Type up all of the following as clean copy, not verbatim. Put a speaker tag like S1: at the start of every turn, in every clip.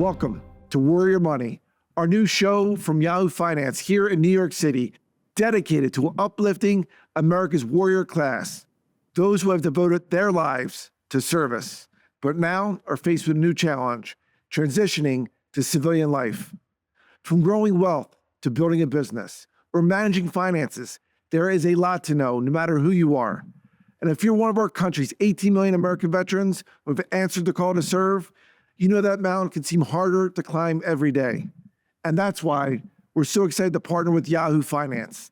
S1: Welcome to Warrior Money, our new show from Yahoo Finance here in New York City, dedicated to uplifting America's warrior class, those who have devoted their lives to service, but now are faced with a new challenge, transitioning to civilian life. From growing wealth to building a business or managing finances, there is a lot to know, no matter who you are. And if you're one of our country's 18 million American veterans who have answered the call to serve, you know that mountain can seem harder to climb every day. And that's why we're so excited to partner with Yahoo Finance.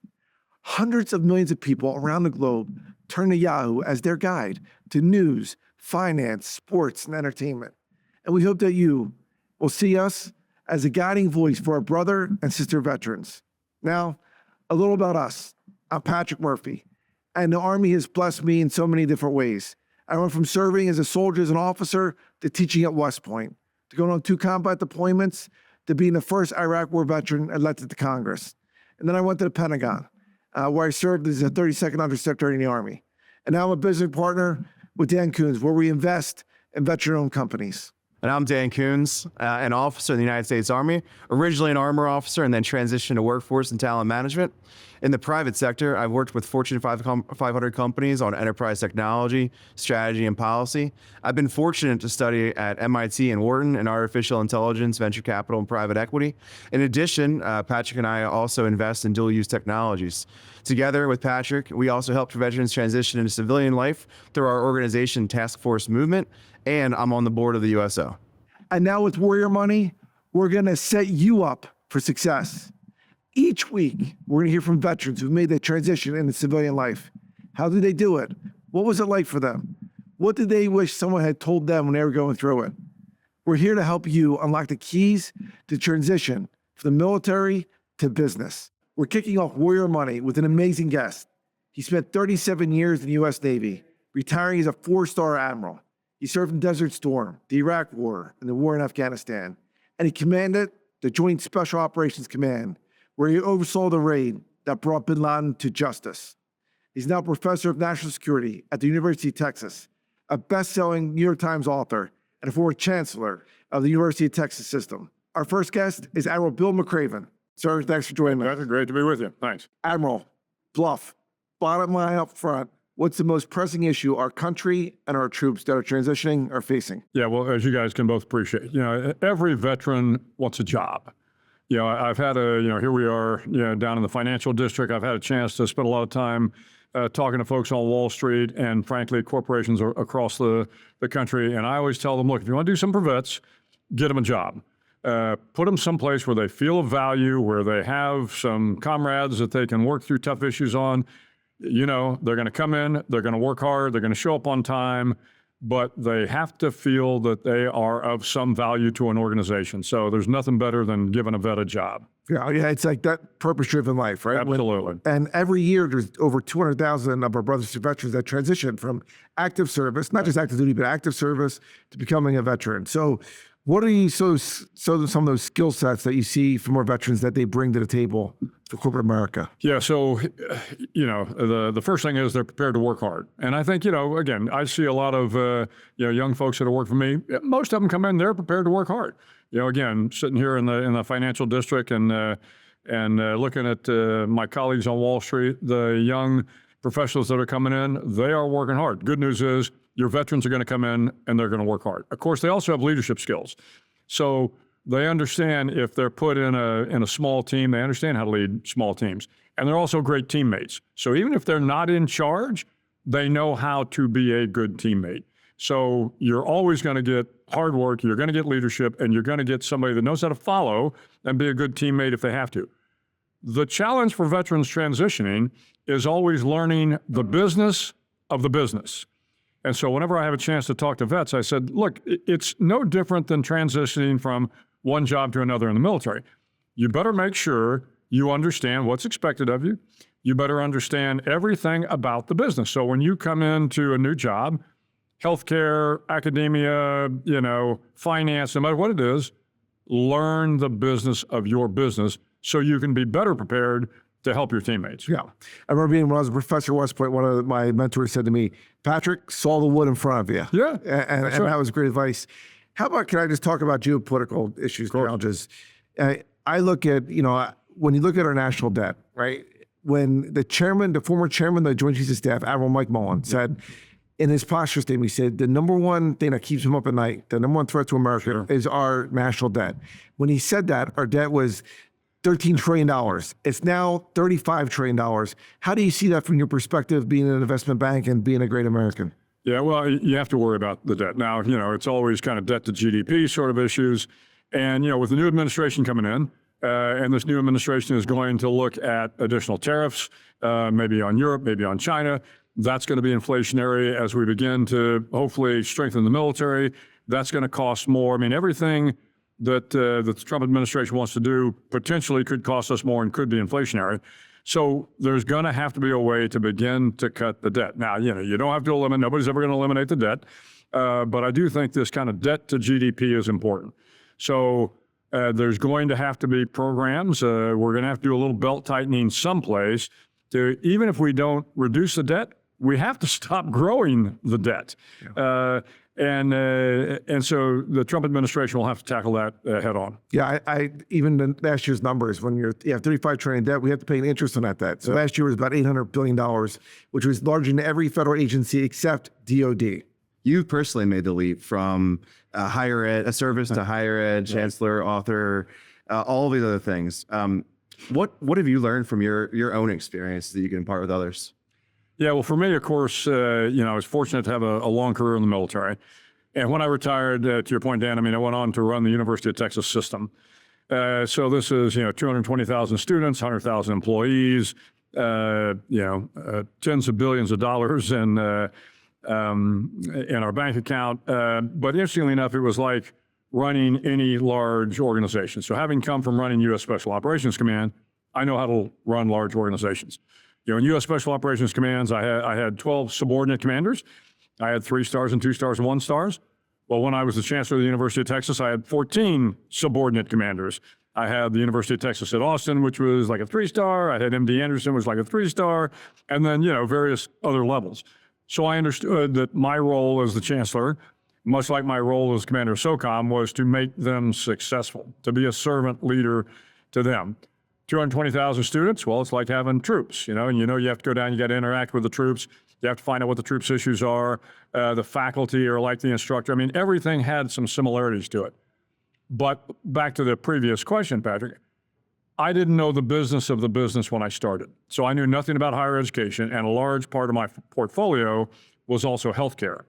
S1: Hundreds of millions of people around the globe turn to Yahoo as their guide to news, finance, sports, and entertainment. And we hope that you will see us as a guiding voice for our brother and sister veterans. Now, a little about us. I'm Patrick Murphy, and the Army has blessed me in so many different ways. I went from serving as a soldier, as an officer, to teaching at West Point, to going on 2 combat deployments, to being the first Iraq War veteran elected to Congress. And then I went to the Pentagon, where I served as a 32nd Undersecretary in the Army. And now I'm a business partner with Dan Coons, where we invest in veteran-owned companies.
S2: And I'm Dan Coons, an officer in the United States Army, originally an armor officer and then transitioned to workforce and talent management. In the private sector, I've worked with Fortune 500 companies on enterprise technology, strategy, and policy. I've been fortunate to study at MIT and Wharton in artificial intelligence, venture capital, and private equity. In addition, Patrick and I also invest in dual-use technologies. Together with Patrick, we also help veterans transition into civilian life through our organization Task Force Movement, and I'm on the board of the USO.
S1: And now with Warrior Money, we're gonna set you up for success. Each week, we're gonna hear from veterans who've made the transition into civilian life. How did they do it? What was it like for them? What did they wish someone had told them when they were going through it? We're here to help you unlock the keys to transition from the military to business. We're kicking off Warrior Money with an amazing guest. He spent 37 years in the U.S. Navy, retiring as a 4-star admiral. He served in Desert Storm, the Iraq War, and the war in Afghanistan. And he commanded the Joint Special Operations Command, where he oversaw the raid that brought bin Laden to justice. He's now professor of national security at the University of Texas, a best-selling New York Times author, and a former chancellor of the University of Texas system. Our first guest is Admiral Bill McRaven. Sir, thanks for joining us.
S3: Great to be with you. Thanks.
S1: Admiral, bluff, bottom line up front, what's the most pressing issue our country and our troops that are transitioning are facing?
S3: Yeah, well, as you guys can both appreciate, every veteran wants a job. I've had here we are, down in the financial district. I've had a chance to spend a lot of time talking to folks on Wall Street and, frankly, corporations across the country. And I always tell them, look, if you want to do something for vets, get them a job. Put them someplace where they feel a value, where they have some comrades that they can work through tough issues on. They're going to come in, they're going to work hard, they're going to show up on time, but they have to feel that they are of some value to an organization. So there's nothing better than giving a vet a job.
S1: Yeah, it's like that purpose-driven life, right?
S3: Absolutely.
S1: And every year, there's over 200,000 of our brothers and veterans that transition from active service, not just active duty, but active service, to becoming a veteran. So what are some of those skill sets that you see from our veterans that they bring to the table for corporate America?
S3: Yeah, so, the first thing is they're prepared to work hard. And I think, again, I see a lot of, young folks that work for me. Most of them come in, they're prepared to work hard. Again, sitting here in the financial district and looking at my colleagues on Wall Street, the young professionals that are coming in, they are working hard. Good news is your veterans are going to come in and they're going to work hard. Of course, they also have leadership skills. So they understand if they're put in a small team, they understand how to lead small teams. And they're also great teammates. So even if they're not in charge, they know how to be a good teammate. So you're always going to get hard work, you're going to get leadership, and you're going to get somebody that knows how to follow and be a good teammate if they have to. The challenge for veterans transitioning is always learning the business of the business. And so whenever I have a chance to talk to vets, I said, look, it's no different than transitioning from one job to another in the military. You better make sure you understand what's expected of you. You better understand everything about the business. So when you come into a new job, healthcare, academia, finance, no matter what it is, learn the business of your business so you can be better prepared to help your teammates.
S1: Yeah. I remember when I was a professor at West Point, one of my mentors said to me, Patrick, saw the wood in front of you.
S3: Yeah.
S1: And that was great advice. How about, can I just talk about geopolitical issues, challenges? I look at, when you look at our national debt, right? When the former chairman of the Joint Chiefs of Staff, Admiral Mike Mullen, said in his posture statement, he said, the number one thing that keeps him up at night, the number one threat to America is our national debt. When he said that, our debt was $13 trillion. It's now $35 trillion. How do you see that from your perspective, being an investment bank and being a great American?
S3: Yeah, well, you have to worry about the debt. Now, it's always kind of debt to GDP sort of issues. And, with the new administration coming in, and this new administration is going to look at additional tariffs, maybe on Europe, maybe on China. That's going to be inflationary as we begin to hopefully strengthen the military. That's going to cost more. I mean, everything that the Trump administration wants to do potentially could cost us more and could be inflationary. So there's going to have to be a way to begin to cut the debt. Now, you don't have to eliminate, nobody's ever going to eliminate the debt. But I do think this kind of debt to GDP is important. So there's going to have to be programs. We're going to have to do a little belt tightening someplace to, even if we don't reduce the debt, we have to stop growing the debt. Yeah. And so the Trump administration will have to tackle that head on.
S1: Yeah, I even the last year's numbers, when you have $35 trillion debt, we have to pay an interest on that debt. So last year was about $800 billion, which was larger than every federal agency except DOD.
S2: You personally made the leap from higher ed, a service to higher ed, chancellor, author, all of these other things. What have you learned from your own experience that you can impart with others?
S3: Yeah, well, for me, of course, I was fortunate to have a long career in the military. And when I retired, to your point, Dan, I went on to run the University of Texas system. So this is, 220,000 students, 100,000 employees, tens of billions of dollars in our bank account. But interestingly enough, it was like running any large organization. So having come from running U.S. Special Operations Command, I know how to run large organizations. In U.S. Special Operations Commands, I had 12 subordinate commanders. I had 3 stars and 2 stars and 1 stars. Well, when I was the chancellor of the University of Texas, I had 14 subordinate commanders. I had the University of Texas at Austin, which was like a 3-star. I had MD Anderson, which was like a 3-star, and then, various other levels. So I understood that my role as the chancellor, much like my role as commander of SOCOM, was to make them successful, to be a servant leader to them. 220,000 students, well, it's like having troops, and you have to go down, you got to interact with the troops. You have to find out what the troops' issues are. The faculty are like the instructor. Everything had some similarities to it. But back to the previous question, Patrick, I didn't know the business of the business when I started. So I knew nothing about higher education, and a large part of my portfolio was also healthcare.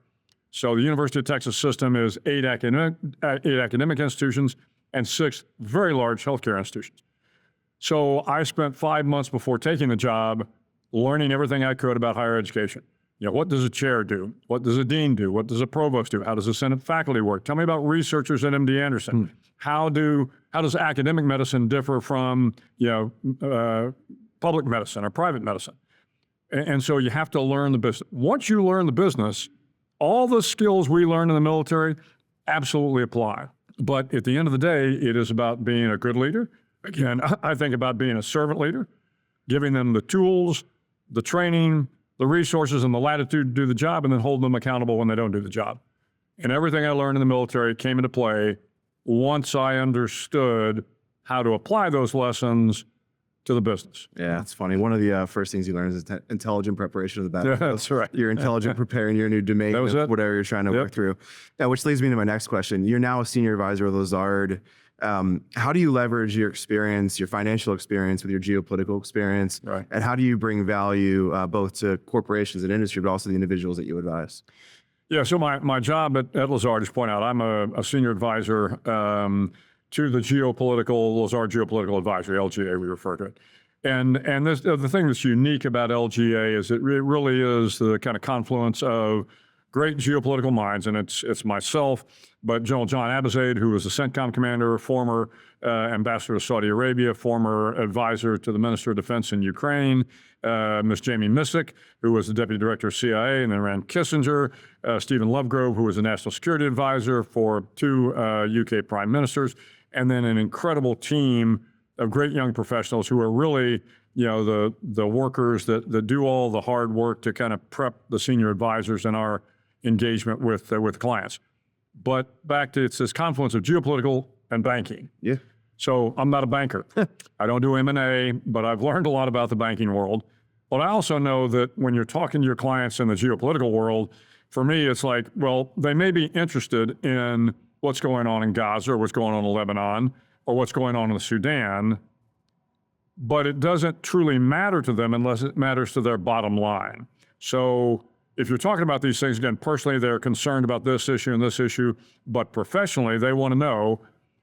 S3: So the University of Texas system is 8 academic institutions and 6 very large healthcare institutions. So I spent 5 months before taking the job learning everything I could about higher education. What does a chair do? What does a dean do? What does a provost do? How does the Senate faculty work? Tell me about researchers at MD Anderson. How does academic medicine differ from public medicine or private medicine? And so you have to learn the business. Once you learn the business, all the skills we learn in the military absolutely apply. But at the end of the day, it is about being a good leader. Again, I think about being a servant leader, giving them the tools, the training, the resources, and the latitude to do the job, and then holding them accountable when they don't do the job. And everything I learned in the military came into play once I understood how to apply those lessons to the business.
S2: Yeah, it's funny. One of the first things you learn is intelligent prepreparation of the battle.
S3: Yeah, that's right.
S2: You're intelligent preparing your new domain of whatever you're trying to work through. Which leads me to my next question. You're now a senior advisor of Lazard. How do you leverage your experience, your financial experience with your geopolitical experience?
S3: Right.
S2: And how do you bring value both to corporations and industry, but also the individuals that you advise?
S3: Yeah, so my job at Lazard, just point out, I'm a senior advisor to the Lazard Geopolitical Advisory, LGA we refer to it. And the thing that's unique about LGA is it really is the kind of confluence of great geopolitical minds, and it's myself, but General John Abizaid, who was the CENTCOM commander, former ambassador to Saudi Arabia, former advisor to the Minister of Defense in Ukraine, Ms. Jamie Missick, who was the deputy director of CIA and then ran Kissinger, Stephen Lovegrove, who was a national security advisor for 2 UK prime ministers, and then an incredible team of great young professionals who are really the workers that do all the hard work to kind of prep the senior advisors in our engagement with clients. But back to it's this confluence of geopolitical and banking.
S2: Yeah.
S3: So I'm not a banker. I don't do M&A, but I've learned a lot about the banking world. But I also know that when you're talking to your clients in the geopolitical world, for me, it's like, well, they may be interested in what's going on in Gaza or what's going on in Lebanon or what's going on in the Sudan, but it doesn't truly matter to them unless it matters to their bottom line. So if you're talking about these things, again, personally, they're concerned about this issue and this issue, but professionally, they want to know,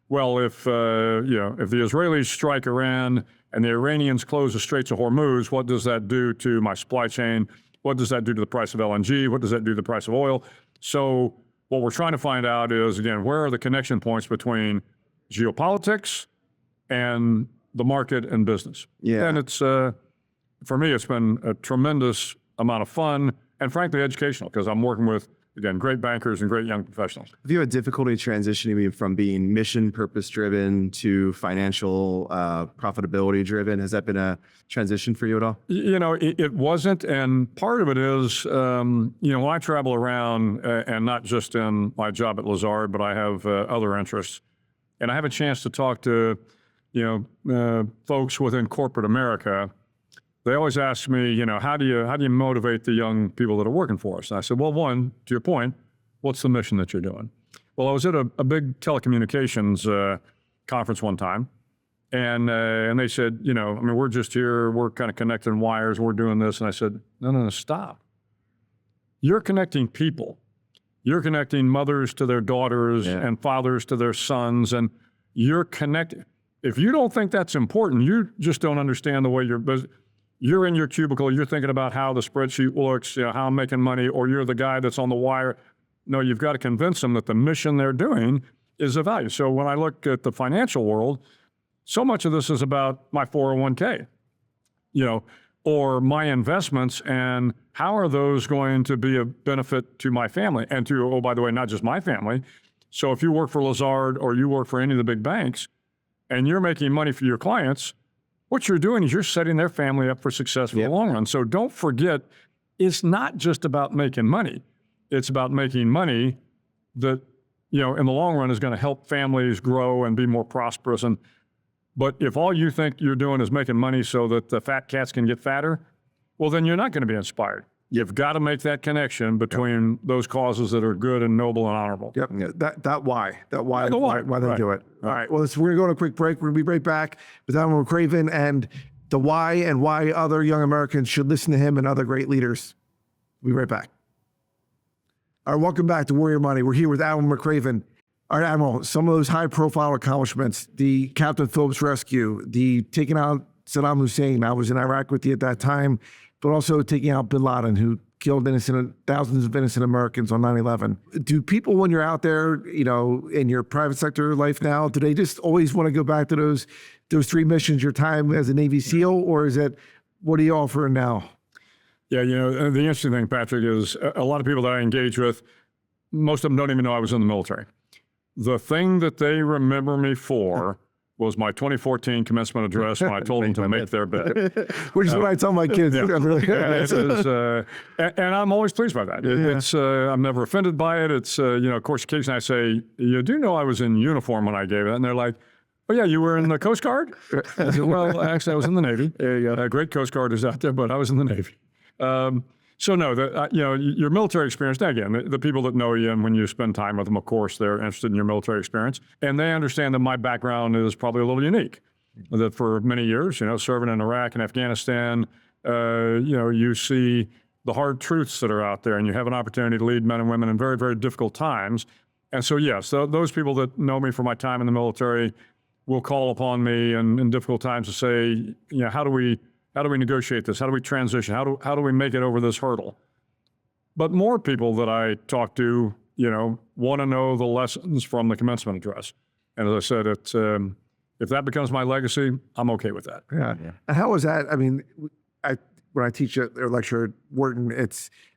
S3: well, if if the Israelis strike Iran and the Iranians close the Straits of Hormuz, what does that do to my supply chain? What does that do to the price of LNG? What does that do to the price of oil? So what we're trying to find out is, again, where are the connection points between geopolitics and the market and business?
S2: Yeah.
S3: And it's, for me, it's been a tremendous amount of fun and frankly educational because I'm working with, again, great bankers and great young professionals.
S2: Have you had difficulty transitioning from being mission purpose driven to financial profitability driven? Has that been a transition for you at all?
S3: It wasn't. And part of it is, when I travel around and not just in my job at Lazard, but I have other interests and I have a chance to talk to, folks within corporate America. They always ask me, how do you motivate the young people that are working for us? And I said, well, one, to your point, what's the mission that you're doing? Well, I was at a big telecommunications conference one time, and they said, we're just here, we're kind of connecting wires, we're doing this. And I said, no, stop. You're connecting people. You're connecting mothers to their daughters and fathers to their sons, and you're connecting. If you don't think that's important, you just don't understand the way you're in your cubicle, you're thinking about how the spreadsheet looks, how I'm making money, or you're the guy that's on the wire. No, you've got to convince them that the mission they're doing is of value. So when I look at the financial world, so much of this is about my 401k, or my investments and how are those going to be a benefit to my family and to, oh, by the way, not just my family. So if you work for Lazard or you work for any of the big banks and you're making money for your clients, what you're doing is you're setting their family up for success for the long run. So don't forget, it's not just about making money. It's about making money that, in the long run is going to help families grow and be more prosperous. But if all you think you're doing is making money so that the fat cats can get fatter, well, then you're not going to be inspired. You've got to make that connection between those causes that are good and noble and honorable.
S1: Yep. That why they do it. All right. Well, we're going to go on a quick break. We're going to be right back with Admiral McRaven and the why and why other young Americans should listen to him and other great leaders. We'll be right back. All right. Welcome back to Warrior Money. We're here with Admiral McRaven. All right, Admiral, some of those high-profile accomplishments, the Captain Phillips rescue, the taking out Saddam Hussein. I was in Iraq with you at that time, but also taking out bin Laden, who killed thousands of innocent Americans on 9/11. Do people, when you're out there, in your private sector life now, do they just always want to go back to those three missions, your time as a Navy SEAL, or is it, what are you offering now?
S3: Yeah, the interesting thing, Patrick, is a lot of people that I engage with, most of them don't even know I was in the military. The thing that they remember me for was my 2014 commencement address when I told them to make their bed.
S1: Which is what I tell my kids.
S3: And I'm always pleased by that. It's I'm never offended by it. It's, of course, occasionally I say, you do know I was in uniform when I gave it. And they're like, oh, yeah, you were in the Coast Guard? I said, well, actually, I was in the Navy. There you go. Great Coast Guarders out there, but I was in the Navy. So no, your military experience, now again, the people that know you and when you spend time with them, of course, they're interested in your military experience. And they understand that my background is probably a little unique. That for many years, serving in Iraq and Afghanistan, you see the hard truths that are out there and you have an opportunity to lead men and women in very, very difficult times. And so, yes, those people that know me for my time in the military will call upon me in difficult times to say, how do we negotiate this? How do we transition? How do we make it over this hurdle? But more people that I talk to, want to know the lessons from the commencement address. And as I said, if that becomes my legacy, I'm okay with that.
S1: Yeah. And how was that? I mean, when I teach or lecture at Wharton,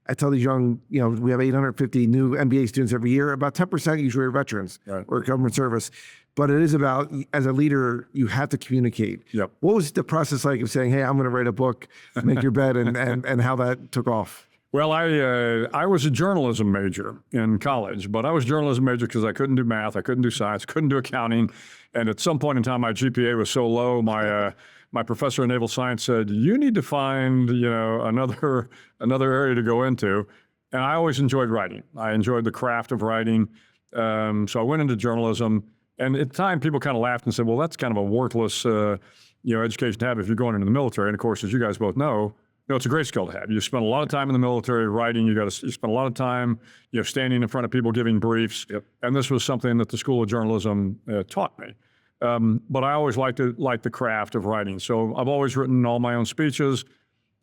S1: I tell these young, we have 850 new MBA students every year. About 10% usually are veterans or government service. But it is about, as a leader, you have to communicate.
S3: Yep.
S1: What was the process like of saying, hey, I'm going to write a book, make your bed, and how that took off?
S3: Well, I was a journalism major in college, but I was a journalism major because I couldn't do math, I couldn't do science, couldn't do accounting, and at some point in time, my GPA was so low, my professor in naval science said, "You need to find another area to go into." And I always enjoyed writing. I enjoyed the craft of writing, so I went into journalism. And at the time, people kind of laughed and said, "Well, that's kind of a worthless education to have if you're going into the military." And of course, as you guys both know, it's a great skill to have. You spend a lot of time in the military writing. You spend a lot of time, standing in front of people giving briefs.
S2: Yep.
S3: And this was something that the School of Journalism taught me. But I always liked the craft of writing. So I've always written all my own speeches.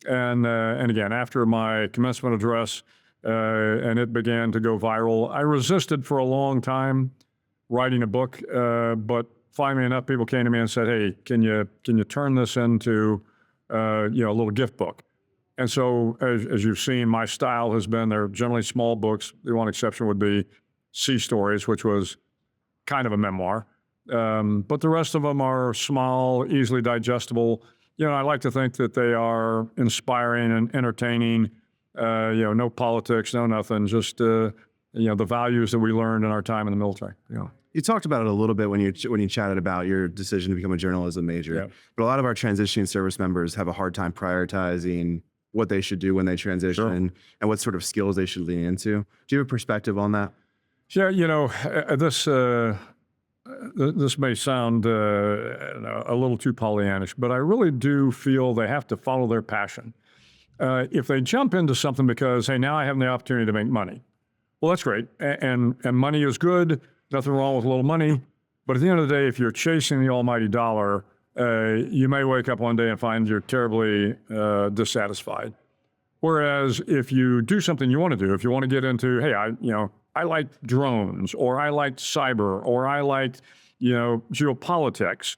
S3: And again, after my commencement address, and it began to go viral, I resisted for a long time writing a book. But finally enough, people came to me and said, "Hey, can you turn this into a little gift book?" And so, as you've seen, my style has been, they're generally small books. The one exception would be Sea Stories, which was kind of a memoir. But the rest of them are small, easily digestible. I like to think that they are inspiring and entertaining. No politics, no nothing, just the values that we learned in our time in the military.
S2: You talked about it a little bit when you chatted about your decision to become a journalism major.
S3: Yeah.
S2: But a lot of our transitioning service members have a hard time prioritizing what they should do when they transition and what sort of skills they should lean into. Do you have a perspective on that?
S3: Yeah, this may sound a little too Pollyannish, but I really do feel they have to follow their passion. If they jump into something because, hey, now I have the opportunity to make money, well, that's great. And money is good. Nothing wrong with a little money. But at the end of the day, if you're chasing the almighty dollar, you may wake up one day and find you're terribly dissatisfied. Whereas if you do something you want to do, if you want to get into, hey, I like drones, or I like cyber, or I like, geopolitics,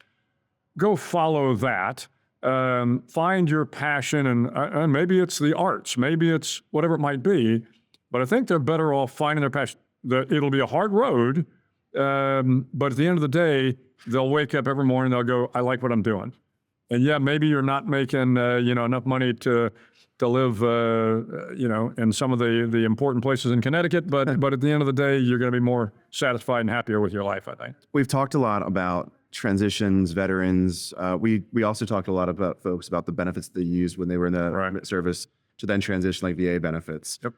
S3: go follow that. Find your passion, and maybe it's the arts, maybe it's whatever it might be. But I think they're better off finding their passion. It'll be a hard road, but at the end of the day, they'll wake up every morning, they'll go, "I like what I'm doing." And yeah, maybe you're not making enough money to live in some of the important places in Connecticut, but at the end of the day, you're going to be more satisfied and happier with your life, I think.
S2: We've talked a lot about transitions, veterans. We also talked a lot about folks about the benefits they used when they were in the service to then transition, like VA benefits.
S3: Yep.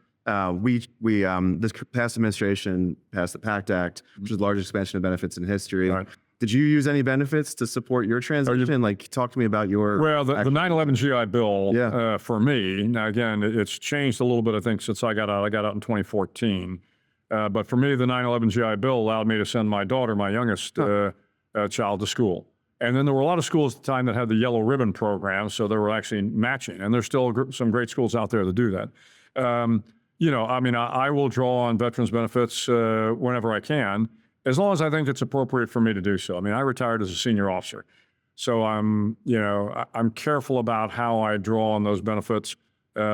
S2: This past administration passed the PACT Act, which is the largest expansion of benefits in history.
S3: Right.
S2: Did you use any benefits to support your transition? Talk to me about your...
S3: Well, the 9/11 GI Bill, for me, now again, it's changed a little bit, I think, since I got out. I got out in 2014. But for me, the 9/11 GI Bill allowed me to send my daughter, my youngest child, to school. And then there were a lot of schools at the time that had the yellow ribbon program, so they were actually matching. And there's still some great schools out there that do that. I will draw on veterans benefits whenever I can, as long as I think it's appropriate for me to do so. I retired as a senior officer, so I'm careful about how I draw on those benefits. But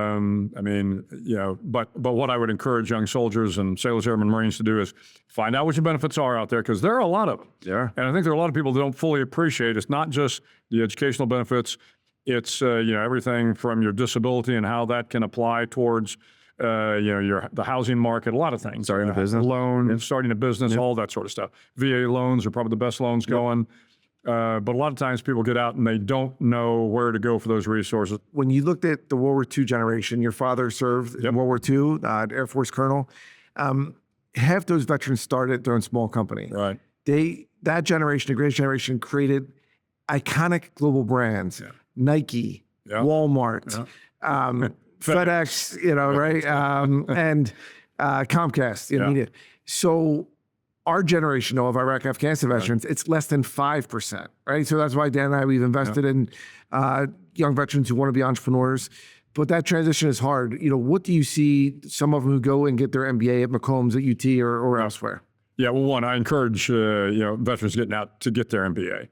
S3: what I would encourage young soldiers and sailors, airmen, Marines to do is find out what your benefits are out there, because there are a lot of them.
S2: Yeah.
S3: And I think there are a lot of people that don't fully appreciate it's not just the educational benefits. It's everything from your disability and how that can apply towards the housing market, a lot of things.
S2: Starting a business.
S3: Starting a business, all that sort of stuff. VA loans are probably the best loans going. But a lot of times people get out and they don't know where to go for those resources.
S1: When you looked at the World War II generation, your father served in World War II, Air Force colonel. Half those veterans started their own small company.
S3: Right.
S1: That generation, the greatest generation, created iconic global brands. Yeah. Nike, Walmart, FedEx, and Comcast, media. So our generation, of Iraq, Afghanistan veterans, it's less than 5%, right? So that's why Dan and I, we've invested in young veterans who want to be entrepreneurs. But that transition is hard. What do you see some of them who go and get their MBA at McCombs, at UT, or elsewhere?
S3: Yeah, well, one, I encourage veterans getting out to get their MBA.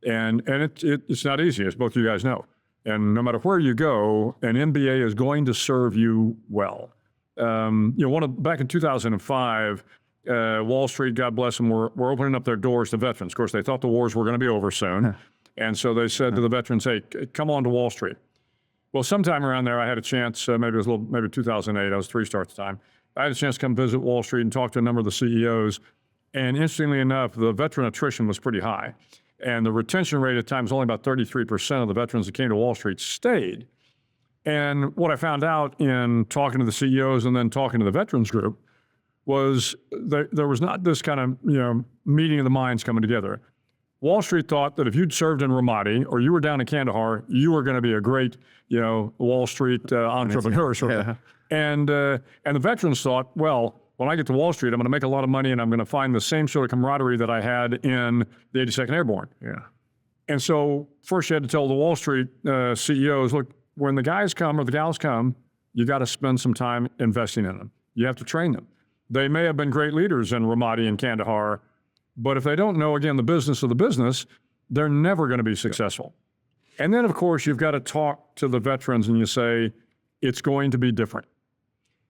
S3: And it's not easy, as both of you guys know. And no matter where you go, an MBA is going to serve you well. Back in 2005, Wall Street, God bless them, were opening up their doors to veterans. Of course, they thought the wars were going to be over soon. And so they said to the veterans, "Hey, come on to Wall Street." Well, sometime around there, I had a chance, maybe 2008, I was 3-star at the time. I had a chance to come visit Wall Street and talk to a number of the CEOs. And interestingly enough, the veteran attrition was pretty high. And the retention rate at times, only about 33% of the veterans that came to Wall Street stayed. And what I found out in talking to the CEOs and then talking to the veterans group was there was not this kind of, meeting of the minds coming together. Wall Street thought that if you'd served in Ramadi or you were down in Kandahar, you were going to be a great, Wall Street entrepreneur.
S2: Yeah.
S3: And the veterans thought, well, when I get to Wall Street, I'm going to make a lot of money and I'm going to find the same sort of camaraderie that I had in the 82nd Airborne.
S1: Yeah.
S3: And so first you had to tell the Wall Street CEOs, look, when the guys come or the gals come, you got to spend some time investing in them. You have to train them. They may have been great leaders in Ramadi and Kandahar, but if they don't know, again, the business of the business, they're never going to be successful. And then, of course, you've got to talk to the veterans and you say, it's going to be different.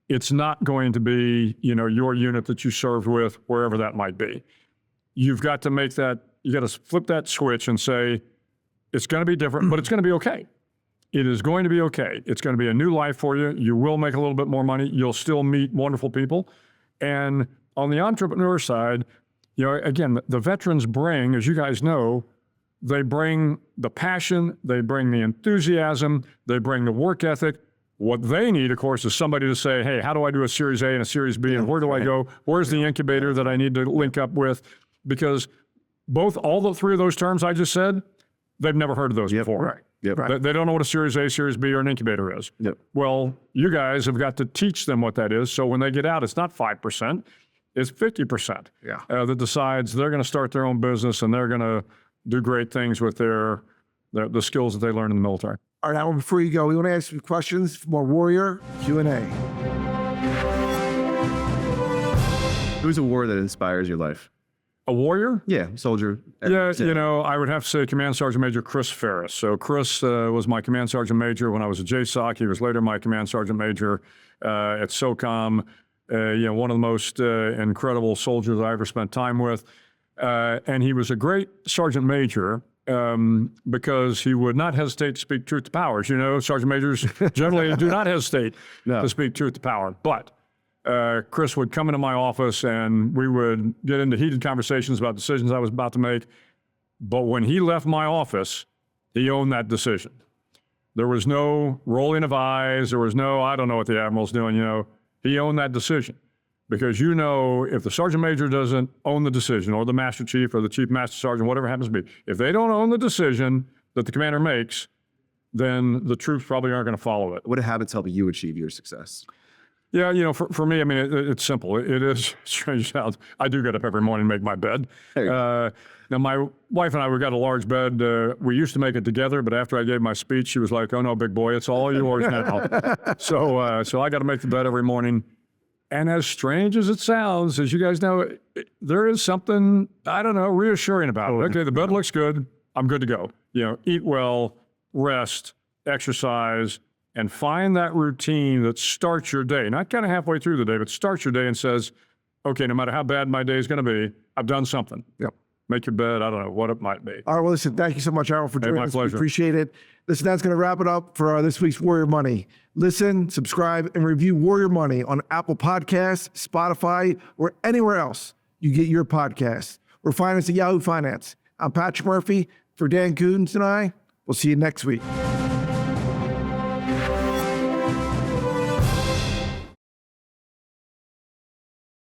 S3: It's not going to be, your unit that you served with, wherever that might be. You've got to make that, you got to flip that switch and say, it's going to be different, but it's going to be okay. It is going to be okay. It's going to be a new life for you. You will make a little bit more money. You'll still meet wonderful people. And on the entrepreneur side, again, the veterans bring, as you guys know, they bring the passion, they bring the enthusiasm, they bring the work ethic. What they need, of course, is somebody to say, hey, how do I do a Series A and a Series B, and where do I go? Where's the incubator that I need to link up with? Because all the three of those terms I just said, they've never heard of those before.
S1: Right.
S2: Yep.
S1: Right.
S3: They don't know what a Series A, Series B, or an incubator is.
S2: Yep.
S3: Well, you guys have got to teach them what that is. So when they get out, it's not 5%, it's 50% that decides they're going to start their own business and they're going to do great things with the skills that they learn in the military.
S1: All right, now before you go, we want to ask you questions for more Warrior Q&A.
S2: Who's a warrior that inspires your life?
S3: A warrior?
S2: Yeah, soldier.
S3: Yeah, I would have to say Command Sergeant Major Chris Ferris. So Chris was my Command Sergeant Major when I was at JSOC. He was later my Command Sergeant Major at SOCOM. One of the most incredible soldiers I ever spent time with. And he was a great Sergeant Major because he would not hesitate to speak truth to power. As you know, Sergeant Majors generally do not hesitate to speak truth to power. But Chris would come into my office and we would get into heated conversations about decisions I was about to make. But when he left my office, he owned that decision. There was no rolling of eyes. There was no, I don't know what the Admiral's doing, He owned that decision. Because if the Sergeant Major doesn't own the decision, or the Master Chief, or the Chief Master Sergeant, whatever it happens to be, if they don't own the decision that the commander makes, then the troops probably aren't going to follow it.
S2: What habits help you achieve your success?
S3: Yeah, for me, I mean, it's simple. It is strange how I do get up every morning and make my bed. Now, my wife and I, we got a large bed. We used to make it together, but after I gave my speech, she was like, "Oh no, big boy, it's all yours now." So I got to make the bed every morning. And as strange as it sounds, as you guys know, there is something, I don't know, reassuring about it. Okay, the bed looks good. I'm good to go. Eat well, rest, exercise, and find that routine that starts your day. Not kind of halfway through the day, but starts your day and says, okay, no matter how bad my day is going to be, I've done something.
S1: Yep.
S3: Make your bed. I don't know what it might be.
S1: All right, well, listen, thank you so much, Admiral, for joining us.
S3: My pleasure.
S1: We appreciate it. Listen, that's going to wrap it up for this week's Warrior Money. Listen, subscribe, and review Warrior Money on Apple Podcasts, Spotify, or anywhere else you get your podcasts. Or find us at Yahoo Finance. I'm Patrick Murphy. For Dan Coons and I, we'll see you next week.